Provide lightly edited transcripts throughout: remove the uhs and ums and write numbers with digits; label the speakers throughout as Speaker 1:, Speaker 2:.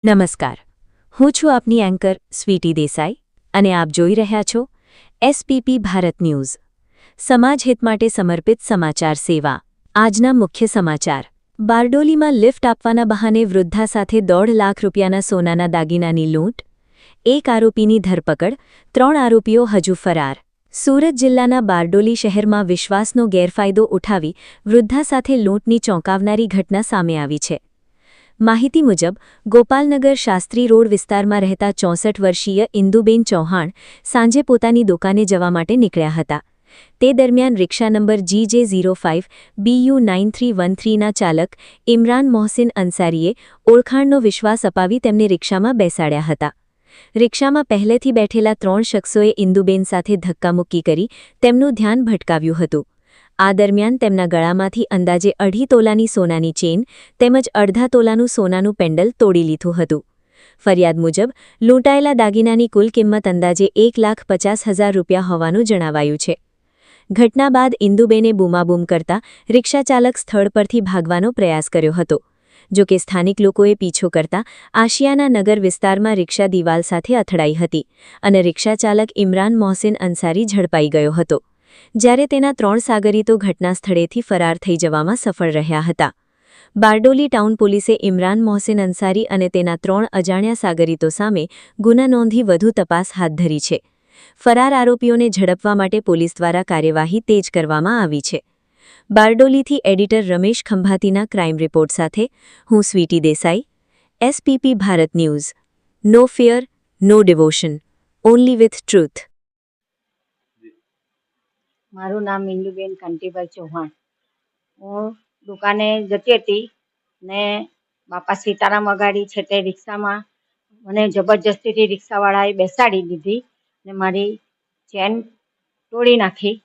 Speaker 1: નમસ્કાર, હું છું આપની એન્કર સ્વીટી દેસાઈ અને આપ જોઈ રહ્યા છો એસપીપી ભારત ન્યૂઝ, સમાજ હિત માટે સમર્પિત સમાચાર સેવા। આજના મુખ્ય સમાચાર। બારડોલીમાં લિફ્ટ આપવાના બહાને વૃદ્ધા સાથે 1.5 લાખ રૂપિયાના સોનાના દાગીનાની લૂંટ, એક આરોપીની ધરપકડ, 3 આરોપીઓ હજુ ફરાર। સુરત જિલ્લાના બારડોલી શહેરમાં વિશ્વાસનો ગેરફાયદો ઉઠાવી વૃદ્ધા સાથે લૂંટની ચોંકાવનારી ઘટના સામે આવી છે। માહિતી મુજબ ગોપાલનગર શાસ્ત્રી રોડ વિસ્તારમાં રહેતા 64 વર્ષીય ઇન્દુબેન ચૌહાણ સાંજે પોતાની દુકાને જવા માટે નીકળ્યા હતા। તે દરમિયાન રિક્ષા નંબર GJ05BU9313ના ચાલક ઇમરાન મોહસિન અંસારીએ ઓળખાણનો વિશ્વાસ અપાવી તેમને રિક્ષામાં બેસાડ્યા હતા। રિક્ષામાં પહેલેથી બેઠેલા 3 શખ્સોએ ઇન્દુબેન સાથે ધક્કામુક્કી કરી તેમનું ધ્યાન ભટકાવ્યું હતું। આ દરમિયાન તેમના ગળામાંથી અંદાજે 2.5 તોલાની સોનાની ચેન તેમજ અડધા તોલાનું સોનાનું પેન્ડલ તોડી લીધું હતું। ફરિયાદ મુજબ લૂંટાયેલા દાગીનાની કુલ કિંમત અંદાજે 1,50,000 રૂપિયા હોવાનું જણાવાયું છે। ઘટના બાદ ઇન્દુબેને બૂમાબૂમ કરતા રિક્ષાચાલક સ્થળ પરથી ભાગવાનો પ્રયાસ કર્યો હતો। જો કે સ્થાનિક લોકોએ પીછો કરતા આશિયાના નગર વિસ્તારમાં રિક્ષા દિવાલ સાથે અથડાઈ હતી અને રિક્ષાચાલક ઇમરાન મોહસિન અંસારી ઝડપાઈ ગયો હતો, જ્યારે તેના 3 સાગરીતો ઘટના સ્થળેથી ફરાર થઈ જવામાં સફળ રહ્યા હતા। બારડોલી ટાઉન પોલીસે ઇમરાન મોહસિન અંસારી અને તેના 3 અજાણ્યા સાગરીતો સામે ગુનો નોંધી વધુ તપાસ હાથ ધરી છે। ફરાર આરોપીઓને ઝડપવા માટે પોલીસ દ્વારા કાર્યવાહી તેજ કરવામાં આવી છે। બારડોલીથી એડિટર રમેશ ખંભાતીના ક્રાઇમ રિપોર્ટ સાથે હું Sweety Desai, SPP Bharat news. No fear, no devotion, only with truth.
Speaker 2: મારું નામ ઇન્દુબેન કાંતિભાઈ ચૌહાણ। હું દુકાને જતી હતી ને બાપા સીતારામ અગાડી છે તે રિક્ષામાં મને જબરજસ્તીથી રિક્ષાવાળાએ બેસાડી દીધી ને મારી ચેન તોડી નાખી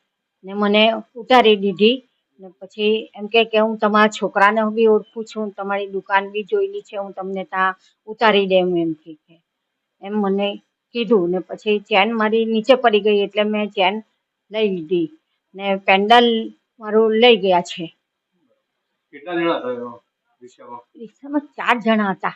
Speaker 2: ને મને ઉતારી દીધી ને પછી એમ કે હું તમારા છોકરાને બી ઓળખું છું, તમારી દુકાન બી જોયેલી છે, હું તમને ત્યાં ઉતારી દેમ એમ કે એમ મને કીધું ને પછી ચેન મારી નીચે પડી ગઈ એટલે મેં ચેન લઈ લીધી ને પેન્ડલ મારું લઈ ગયા છે।
Speaker 3: કેટલા જણા હતા રિક્ષામાં?
Speaker 2: રિક્ષામાં 4 જણા હતા।